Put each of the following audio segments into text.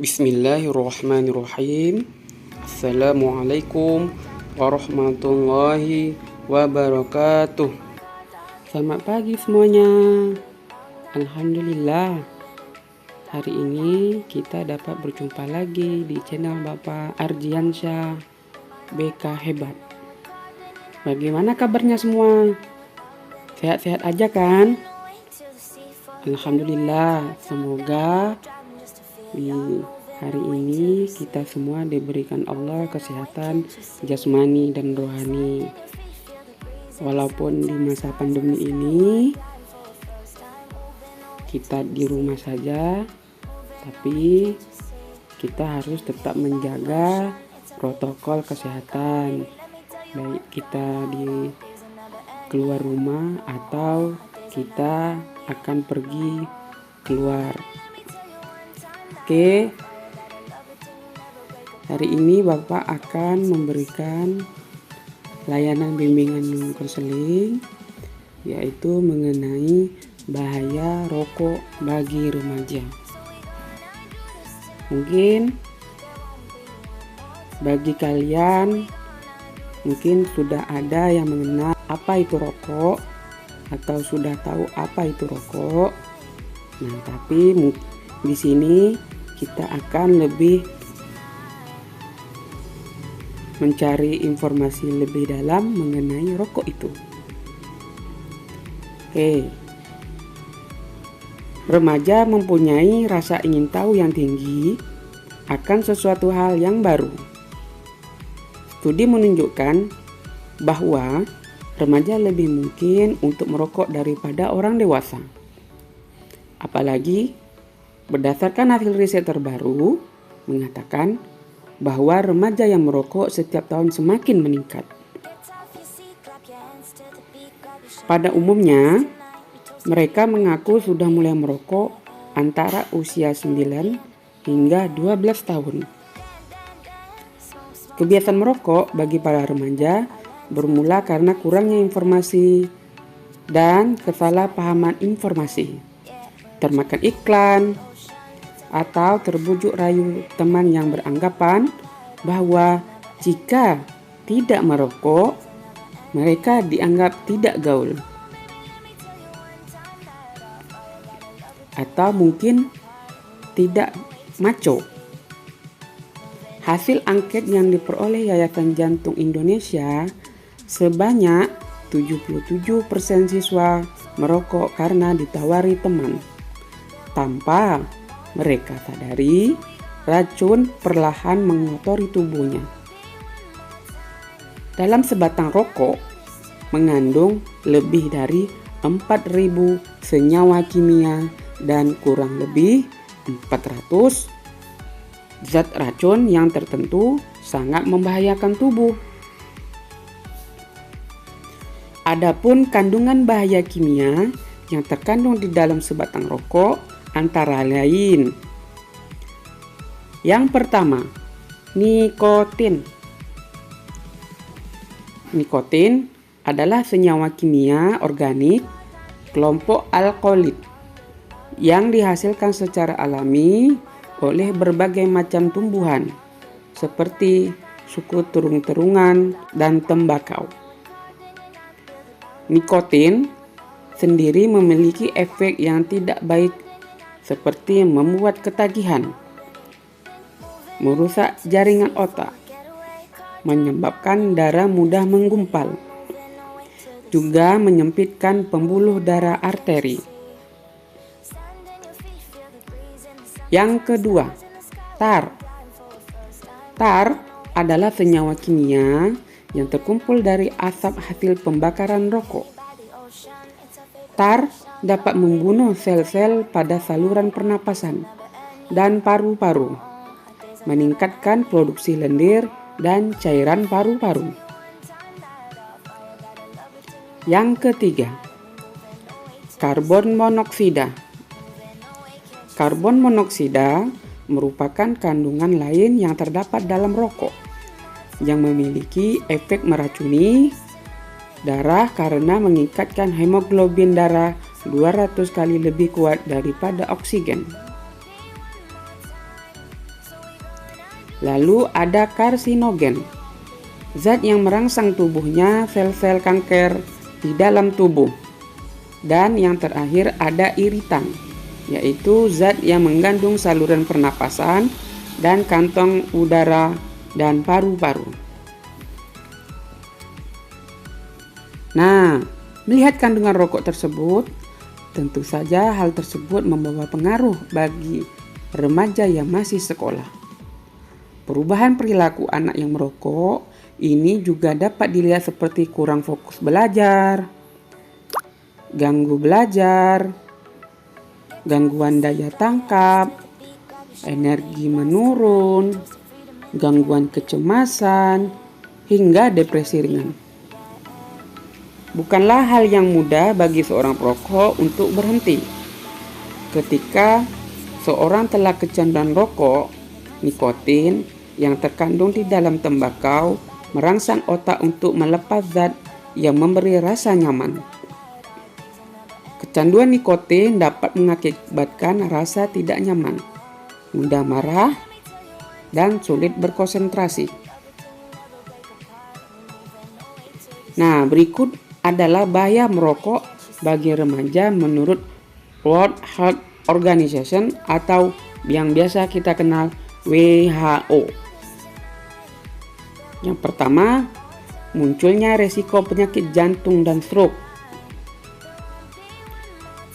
Bismillahirrahmanirrahim. Assalamualaikum warahmatullahi wabarakatuh. Selamat pagi semuanya. Alhamdulillah, hari ini kita dapat berjumpa lagi di channel Bapak Ardiansyah BK Hebat. Bagaimana kabarnya semua? Sehat-sehat aja kan? Alhamdulillah, semoga di hari ini kita semua diberikan Allah kesehatan jasmani dan rohani. Walaupun di masa pandemi ini kita di rumah saja, tapi kita harus tetap menjaga protokol kesehatan, baik kita di keluar rumah atau kita akan pergi keluar. Oke, hari ini Bapak akan memberikan layanan bimbingan konseling, yaitu mengenai bahaya rokok bagi remaja. Mungkin bagi kalian mungkin sudah ada yang mengenal apa itu rokok atau sudah tahu apa itu rokok. Nah, tapi di sini kita akan lebih mencari informasi lebih dalam mengenai rokok itu. Oke. Remaja mempunyai rasa ingin tahu yang tinggi akan sesuatu hal yang baru. Studi menunjukkan bahwa remaja lebih mungkin untuk merokok daripada orang dewasa. Apalagi berdasarkan hasil riset terbaru mengatakan bahwa remaja yang merokok setiap tahun semakin meningkat. Pada umumnya, mereka mengaku sudah mulai merokok antara usia 9 hingga 12 tahun. Kebiasaan merokok bagi para remaja bermula karena kurangnya informasi dan kesalahpahaman informasi, termakan iklan, atau terbujuk rayu teman yang beranggapan bahwa jika tidak merokok, mereka dianggap tidak gaul. Atau mungkin tidak maco. Hasil angket yang diperoleh Yayasan Jantung Indonesia, sebanyak 77% siswa merokok karena ditawari teman, tanpa mereka sadari racun perlahan mengotori tubuhnya. Dalam sebatang rokok mengandung lebih dari 4.000 senyawa kimia dan kurang lebih 400 zat racun yang tertentu sangat membahayakan tubuh. Adapun kandungan bahaya kimia yang terkandung di dalam sebatang rokok antara lain: yang pertama, nikotin. Nikotin adalah senyawa kimia organik kelompok alkaloid yang dihasilkan secara alami oleh berbagai macam tumbuhan seperti suku terung-terungan dan tembakau. Nikotin sendiri memiliki efek yang tidak baik seperti membuat ketagihan, merusak jaringan otak, menyebabkan darah mudah menggumpal, juga menyempitkan pembuluh darah arteri. Yang kedua, tar. Tar adalah senyawa kimia yang terkumpul dari asap hasil pembakaran rokok. Tar dapat membunuh sel-sel pada saluran pernapasan dan paru-paru, meningkatkan produksi lendir dan cairan paru-paru. Yang ketiga, karbon monoksida. Karbon monoksida merupakan kandungan lain yang terdapat dalam rokok yang memiliki efek meracuni darah karena mengikatkan hemoglobin darah 200 kali lebih kuat daripada oksigen. Lalu ada karsinogen, zat yang merangsang tubuhnya sel-sel kanker di dalam tubuh. Dan yang terakhir ada iritan, yaitu zat yang mengandung saluran pernapasan dan kantong udara dan paru-paru. Nah, melihat kandungan rokok tersebut, tentu saja hal tersebut membawa pengaruh bagi remaja yang masih sekolah. Perubahan perilaku anak yang merokok ini juga dapat dilihat seperti kurang fokus belajar, ganggu belajar, gangguan daya tangkap, energi menurun, gangguan kecemasan, hingga depresi ringan. Bukanlah hal yang mudah bagi seorang perokok untuk berhenti. Ketika seorang telah kecanduan rokok, nikotin yang terkandung di dalam tembakau merangsang otak untuk melepas zat yang memberi rasa nyaman. Kecanduan nikotin dapat mengakibatkan rasa tidak nyaman, mudah marah, dan sulit berkonsentrasi. Nah, berikut adalah bahaya merokok bagi remaja menurut World Health Organization atau yang biasa kita kenal WHO. Yang pertama, munculnya resiko penyakit jantung dan stroke.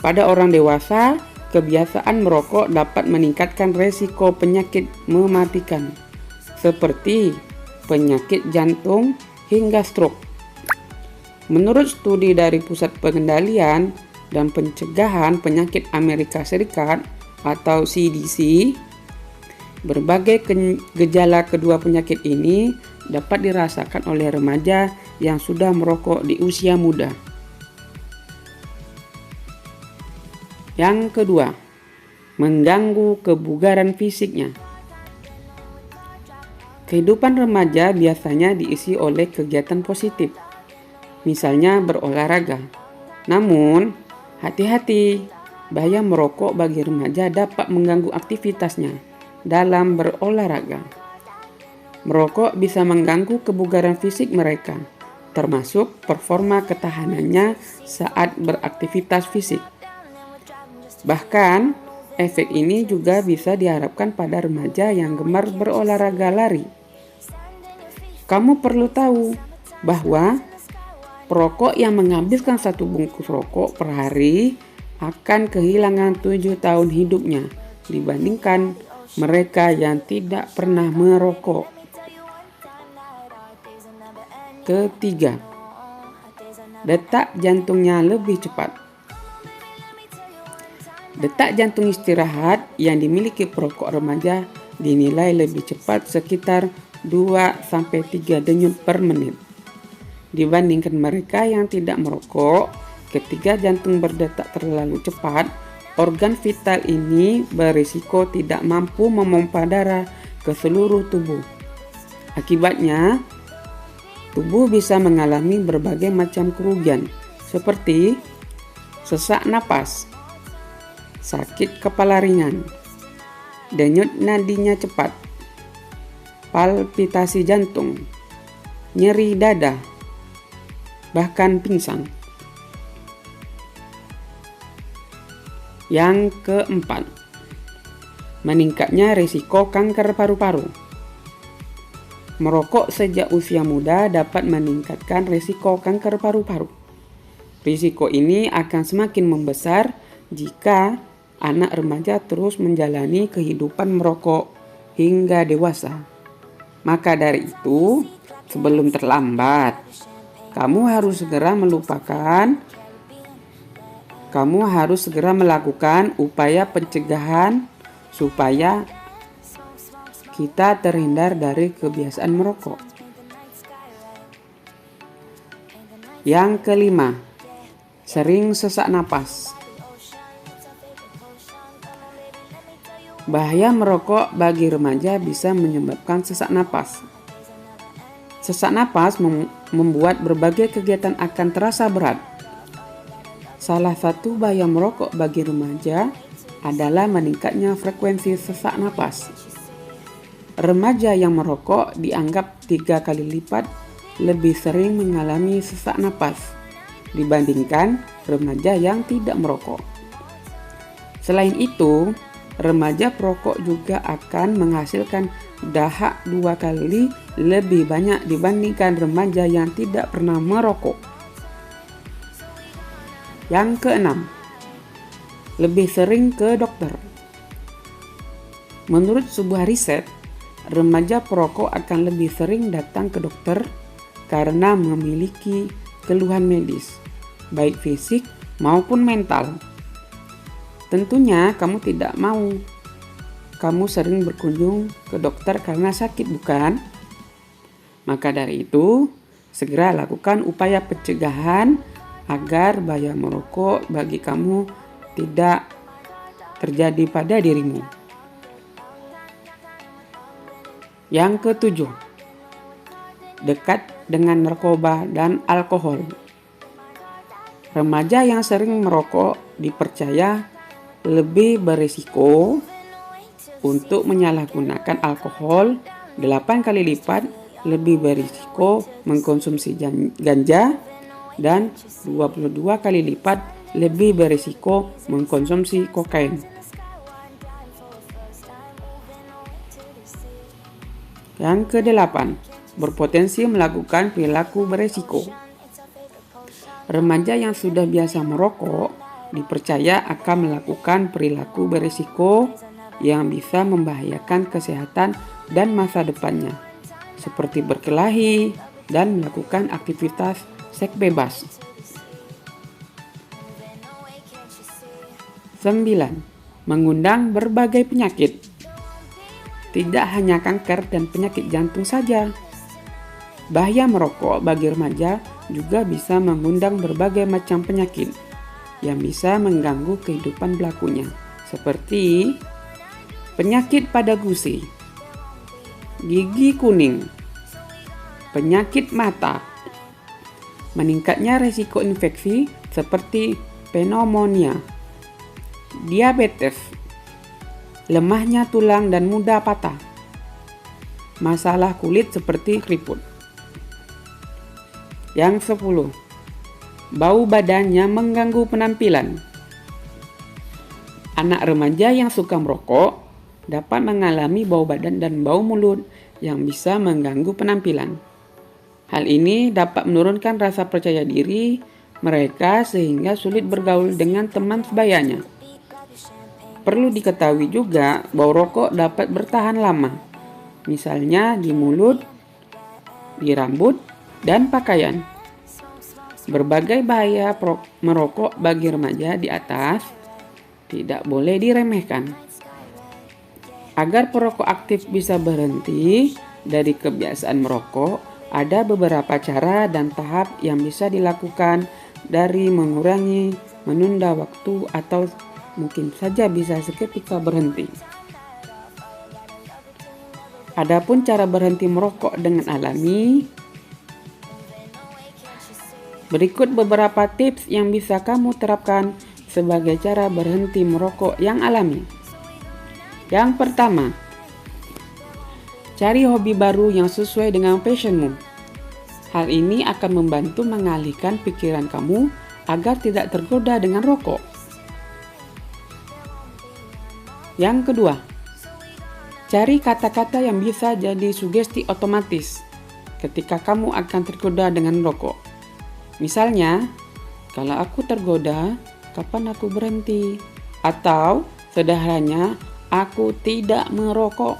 Pada orang dewasa, kebiasaan merokok dapat meningkatkan resiko penyakit mematikan, seperti penyakit jantung hingga stroke. Menurut studi dari Pusat Pengendalian dan Pencegahan Penyakit Amerika Serikat atau CDC, berbagai gejala kedua penyakit ini dapat dirasakan oleh remaja yang sudah merokok di usia muda. Yang kedua, mengganggu kebugaran fisiknya. Kehidupan remaja biasanya diisi oleh kegiatan positif, misalnya berolahraga. Namun, hati-hati, bahaya merokok bagi remaja dapat mengganggu aktivitasnya dalam berolahraga. Merokok bisa mengganggu kebugaran fisik mereka, termasuk performa ketahanannya saat beraktivitas fisik. Bahkan, efek ini juga bisa diharapkan pada remaja yang gemar berolahraga lari. Kamu perlu tahu bahwa perokok yang menghabiskan 1 bungkus rokok per hari akan kehilangan 7 tahun hidupnya dibandingkan mereka yang tidak pernah merokok. Ketiga, detak jantungnya lebih cepat. Detak jantung istirahat yang dimiliki perokok remaja dinilai lebih cepat sekitar 2-3 denyut per menit dibandingkan mereka yang tidak merokok. Ketika jantung berdetak terlalu cepat, organ vital ini berisiko tidak mampu memompa darah ke seluruh tubuh. Akibatnya, tubuh bisa mengalami berbagai macam kerugian seperti sesak napas, sakit kepala ringan, denyut nadinya cepat, palpitasi jantung, nyeri dada, bahkan pingsan. Yang keempat, meningkatnya risiko kanker paru-paru. Merokok sejak usia muda dapat meningkatkan risiko kanker paru-paru. Risiko ini akan semakin membesar jika anak remaja terus menjalani kehidupan merokok hingga dewasa. Maka dari itu, sebelum terlambat, kamu harus segera melakukan upaya pencegahan supaya kita terhindar dari kebiasaan merokok. Yang kelima, sering sesak napas. Bahaya merokok bagi remaja bisa menyebabkan sesak napas. Sesak napas membuat berbagai kegiatan akan terasa berat. Salah satu bahaya merokok bagi remaja adalah meningkatnya frekuensi sesak napas. Remaja yang merokok dianggap 3 kali lipat lebih sering mengalami sesak napas dibandingkan remaja yang tidak merokok. Selain itu, remaja perokok juga akan menghasilkan dahak 2 kali lebih banyak dibandingkan remaja yang tidak pernah merokok. Yang keenam, lebih sering ke dokter. Menurut sebuah riset, remaja perokok akan lebih sering datang ke dokter karena memiliki keluhan medis, baik fisik maupun mental. Tentunya kamu tidak mau kamu sering berkunjung ke dokter karena sakit, bukan? Maka dari itu, segera lakukan upaya pencegahan agar bahaya merokok bagi kamu tidak terjadi pada dirimu. Yang ketujuh, dekat dengan narkoba dan alkohol. Remaja yang sering merokok dipercaya lebih berisiko untuk menyalahgunakan alkohol 8 kali lipat lebih berisiko mengkonsumsi ganja dan 22 kali lipat lebih berisiko mengkonsumsi kokain. Yang kedelapan, berpotensi melakukan perilaku beresiko. Remaja yang sudah biasa merokok dipercaya akan melakukan perilaku berisiko yang bisa membahayakan kesehatan dan masa depannya, seperti berkelahi dan melakukan aktivitas seks bebas. 9. Mengundang berbagai penyakit. Tidak hanya kanker dan penyakit jantung saja. Bahaya merokok bagi remaja juga bisa mengundang berbagai macam penyakit yang bisa mengganggu kehidupan pelakunya, seperti penyakit pada gusi, gigi kuning, penyakit mata, meningkatnya risiko infeksi seperti pneumonia, diabetes, lemahnya tulang dan mudah patah, masalah kulit seperti keriput. Yang 10. Bau badannya mengganggu penampilan. Anak remaja yang suka merokok dapat mengalami bau badan dan bau mulut yang bisa mengganggu penampilan. Hal ini dapat menurunkan rasa percaya diri mereka sehingga sulit bergaul dengan teman sebayanya. Perlu diketahui juga bau rokok dapat bertahan lama, misalnya di mulut, di rambut, dan pakaian. Berbagai bahaya merokok bagi remaja di atas tidak boleh diremehkan. Agar perokok aktif bisa berhenti dari kebiasaan merokok, ada beberapa cara dan tahap yang bisa dilakukan, dari mengurangi, menunda waktu, atau mungkin saja bisa seketika berhenti. Adapun cara berhenti merokok dengan alami, berikut beberapa tips yang bisa kamu terapkan sebagai cara berhenti merokok yang alami. Yang pertama, cari hobi baru yang sesuai dengan passionmu. Hal ini akan membantu mengalihkan pikiran kamu agar tidak tergoda dengan rokok. Yang kedua, cari kata-kata yang bisa jadi sugesti otomatis ketika kamu akan tergoda dengan rokok. Misalnya, kalau aku tergoda, kapan aku berhenti? Atau sederhananya, aku tidak merokok.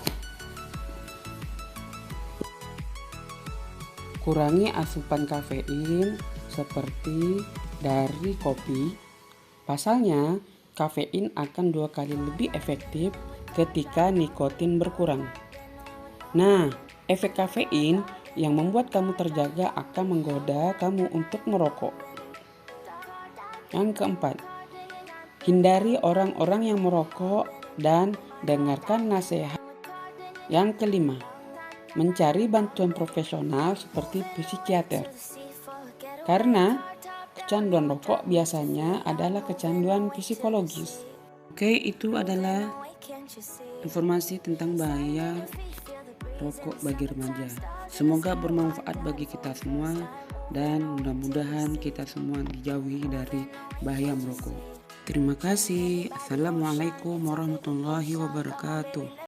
Kurangi asupan kafein seperti dari kopi. Pasalnya, kafein akan 2 kali lebih efektif ketika nikotin berkurang. Nah, efek kafein yang membuat kamu terjaga akan menggoda kamu untuk merokok. Yang keempat, hindari orang-orang yang merokok dan dengarkan nasihat. Yang kelima, mencari bantuan profesional seperti psikiater. Karena kecanduan rokok biasanya adalah kecanduan psikologis. Oke, itu adalah informasi tentang bahaya rokok bagi remaja. Semoga bermanfaat bagi kita semua dan mudah-mudahan kita semua dijauhi dari bahaya merokok. Terima kasih. Assalamualaikum warahmatullahi wabarakatuh.